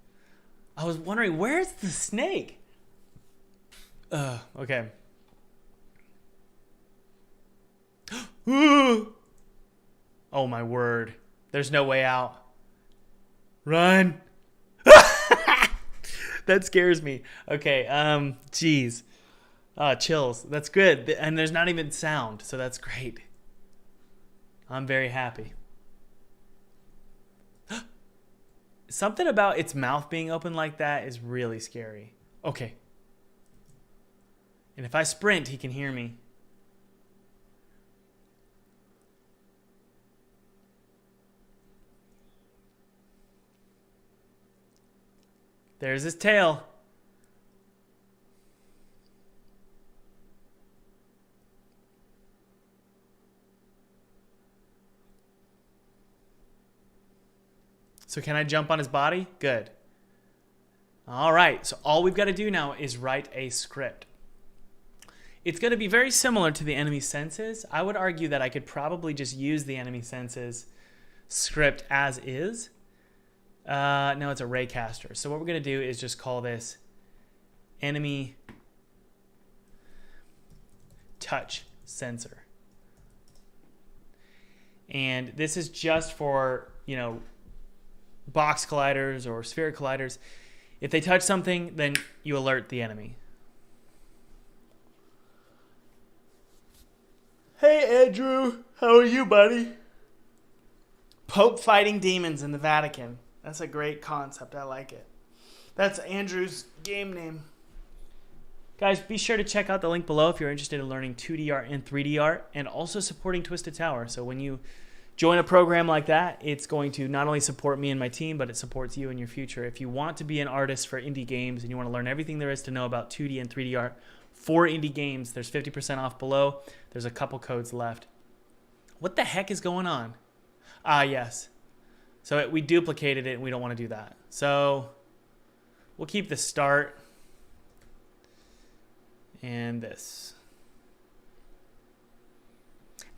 I was wondering, where's the snake? Okay. Oh my word. There's no way out. Run. That scares me. Okay, jeez. Chills. That's good. And there's not even sound, so that's great. I'm very happy. Something about its mouth being open like that is really scary. Okay. And if I sprint, he can hear me. There's his tail. So can I jump on his body? Good. All right, so all we've got to do now is write a script. It's going to be very similar to the enemy senses. I would argue that I could probably just use the enemy senses script as is. No, it's a raycaster. So what we're going to do is just call this enemy touch sensor. And this is just for, you know, box colliders or sphere colliders. If they touch something, then you alert the enemy. Hey, Andrew. How are you, buddy? Pope fighting demons in the Vatican. That's a great concept. I like it. That's Andrew's game name. Guys, be sure to check out the link below if you're interested in learning 2D art and 3D art and also supporting Twisted Tower. So when you join a program like that. It's going to not only support me and my team, but it supports you in your future. If you want to be an artist for indie games and you want to learn everything there is to know about 2D and 3D art for indie games, there's 50% off below. There's a couple codes left. What the heck is going on? Ah, yes. So we duplicated it and we don't want to do that. So we'll keep the start and this.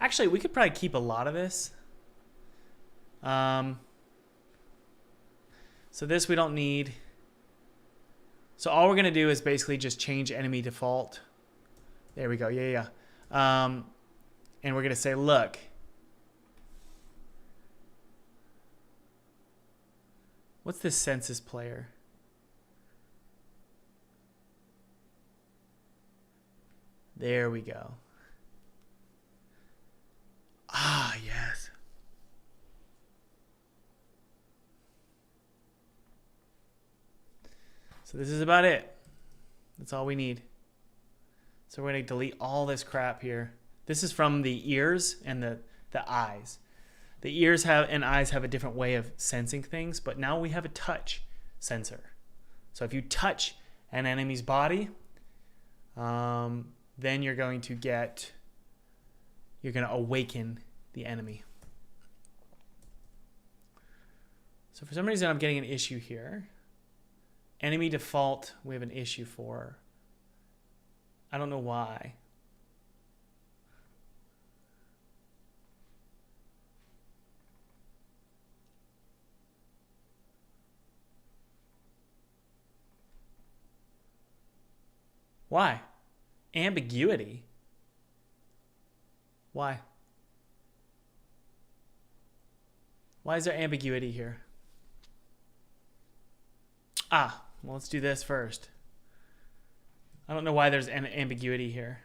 Actually, we could probably keep a lot of this. So this we don't need. So all we're going to do is basically just change enemy default. There we go. Yeah. And we're going to say, look. What's this census player? There we go. Ah, yes. So this is about it. That's all we need. So we're going to delete all this crap here. This is from the ears and the eyes. The ears and eyes have a different way of sensing things, but now we have a touch sensor. So if you touch an enemy's body, then you're going to awaken the enemy. So for some reason, I'm getting an issue here. Enemy default, we have an issue for. I don't know why. Why? Ambiguity. Why? Why is there ambiguity here? Ah, well, let's do this first. I don't know why there's an ambiguity here.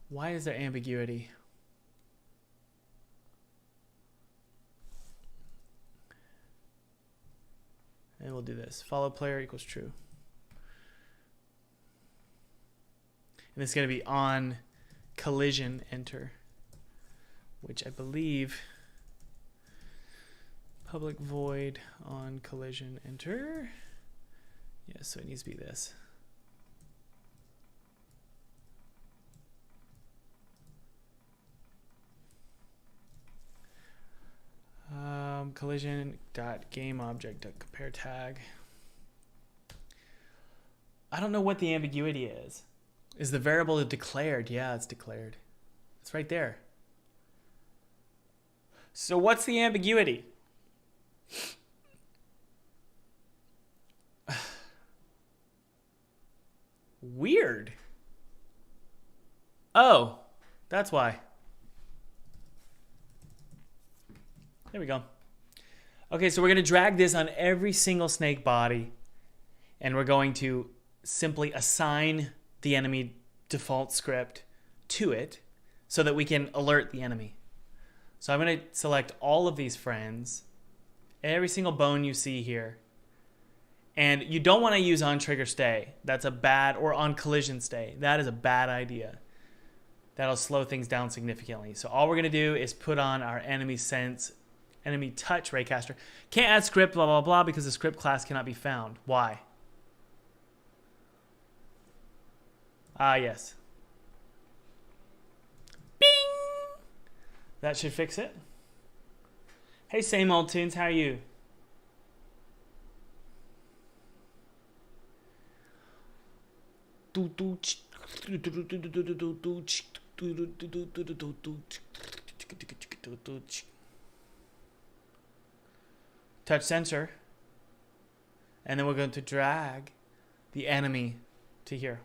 Why is there ambiguity? And we'll do this. Follow player equals true. And it's going to be on collision enter, which I believe public void on collision enter. Yeah, so it needs to be this. Collision dot game object dot compare tag. I don't know what the ambiguity is. Is the variable declared? Yeah, it's declared. It's right there. So what's the ambiguity? Weird. Oh, that's why. There we go. Okay, so we're going to drag this on every single snake body, and we're going to simply assign the enemy default script to it so that we can alert the enemy. So I'm going to select all of these friends, every single bone you see here. And you don't want to use on trigger stay. That's a bad, or on collision stay. That is a bad idea. That'll slow things down significantly. So all we're going to do is put on our enemy sense, enemy touch raycaster. Can't add script, blah, blah, blah, because the script class cannot be found. Why? Ah, yes. Bing! That should fix it. Hey, same old tunes, how are you? Touch sensor. And then we're going to drag the enemy to here.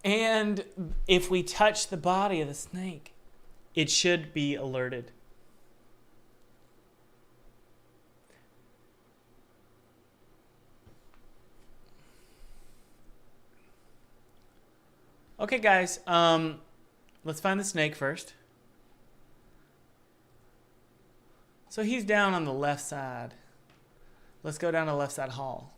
And if we touch the body of the snake, it should be alerted. Okay, guys, let's find the snake first. So he's down on the left side. Let's go down the left side hall.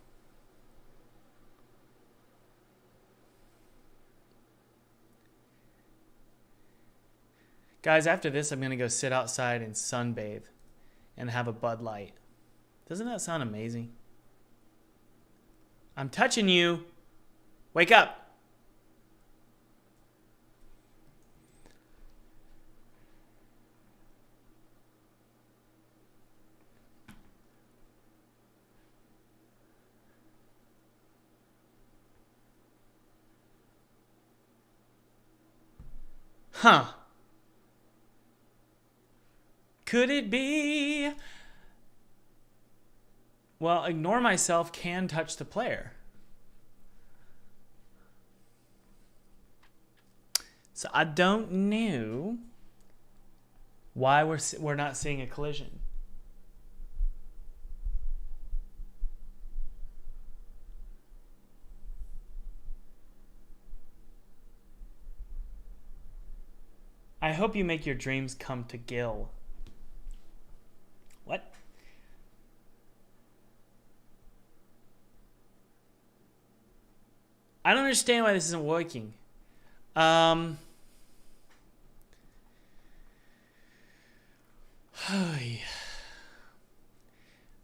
Guys, after this, I'm going to go sit outside and sunbathe and have a Bud Light. Doesn't that sound amazing? I'm touching you. Wake up. Huh. Could it be? Well, ignore myself can touch the player. So I don't know why we're not seeing a collision. I hope you make your dreams come to Gil. What? I don't understand why this isn't working. The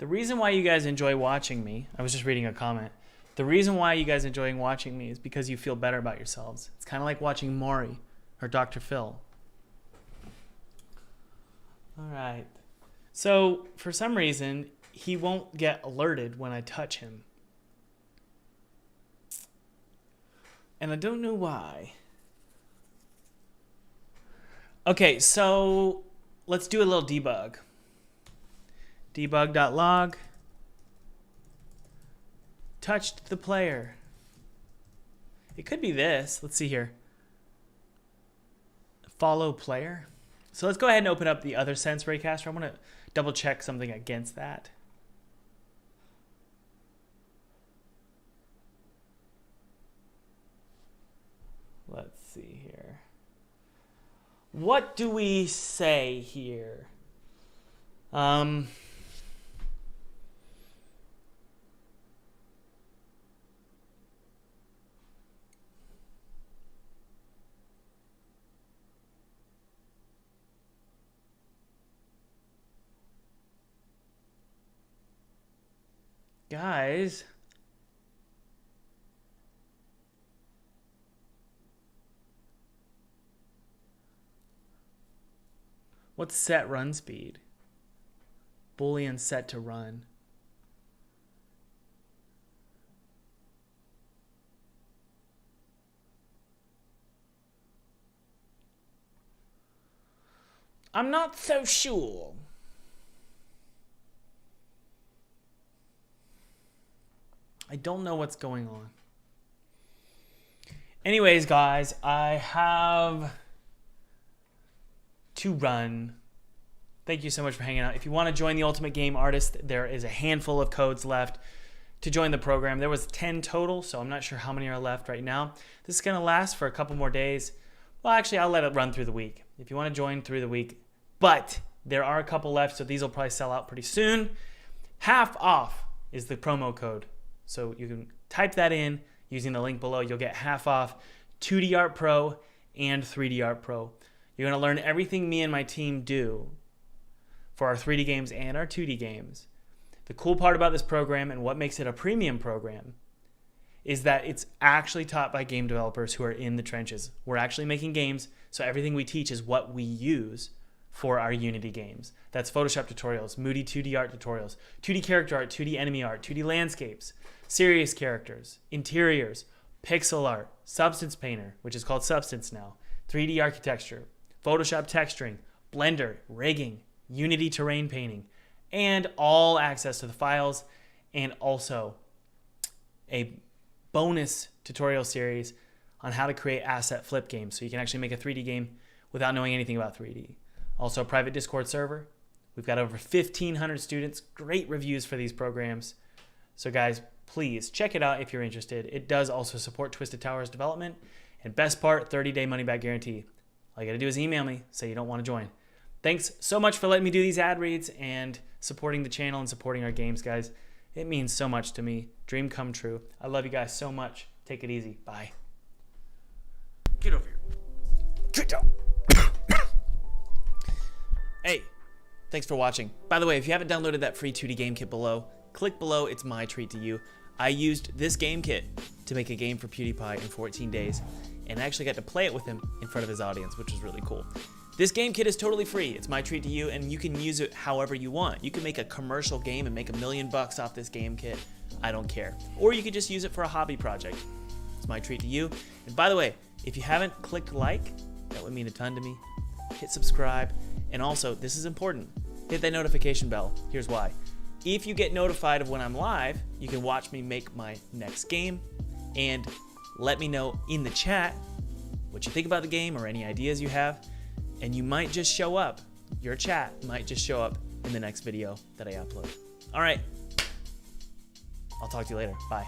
reason why you guys enjoy watching me, I was just reading a comment. The reason why you guys enjoy watching me is because you feel better about yourselves. It's kind of like watching Maury or Dr. Phil. All right. So for some reason, he won't get alerted when I touch him. And I don't know why. Okay, so let's do a little debug. Debug.log. Touched the player. It could be this. Let's see here. Follow player. So let's go ahead and open up the other Sense Raycaster. I want to double check something against that. Let's see here. What do we say here? Guys, what's set run speed? Boolean set to run. I'm not so sure. I don't know what's going on. Anyways, guys, I have to run. Thank you so much for hanging out. If you want to join the Ultimate Game Artist, there is a handful of codes left to join the program. There was 10 total, so I'm not sure how many are left right now. This is going to last for a couple more days. Well, actually, I'll let it run through the week if you want to join through the week. But there are a couple left, so these will probably sell out pretty soon. Half off is the promo code. So you can type that in using the link below. You'll get half off 2D Art Pro and 3D Art Pro. You're going to learn everything me and my team do for our 3D games and our 2D games. The cool part about this program and what makes it a premium program is that it's actually taught by game developers who are in the trenches. We're actually making games, so everything we teach is what we use for our Unity games. That's Photoshop tutorials, Moody 2D art tutorials, 2D character art, 2D enemy art, 2D landscapes, serious characters, interiors, pixel art, Substance Painter, which is called Substance now, 3D architecture, Photoshop texturing, Blender, rigging, Unity terrain painting, and all access to the files, and also a bonus tutorial series on how to create asset flip games so you can actually make a 3D game without knowing anything about 3D. Also a private Discord server. We've got over 1,500 students, great reviews for these programs. So guys, please check it out if you're interested. It does also support Twisted Towers development. And best part, 30-day money-back guarantee. All you gotta do is email me, say you don't want to join. Thanks so much for letting me do these ad reads and supporting the channel and supporting our games, guys. It means so much to me. Dream come true. I love you guys so much. Take it easy. Bye. Get over here. Get down. Thanks for watching. By the way, if you haven't downloaded that free 2D game kit below, click below. It's my treat to you. I used this game kit to make a game for PewDiePie in 14 days, and I actually got to play it with him in front of his audience, which was really cool. This game kit is totally free. It's my treat to you, and you can use it however you want. You can make a commercial game and make $1 million off this game kit. I don't care. Or you could just use it for a hobby project. It's my treat to you. And by the way, if you haven't clicked like, that would mean a ton to me. Hit subscribe. And also, this is important, hit that notification bell. Here's why. If you get notified of when I'm live, you can watch me make my next game and let me know in the chat what you think about the game or any ideas you have. And you might just show up. Your chat might just show up in the next video that I upload. All right. I'll talk to you later. Bye.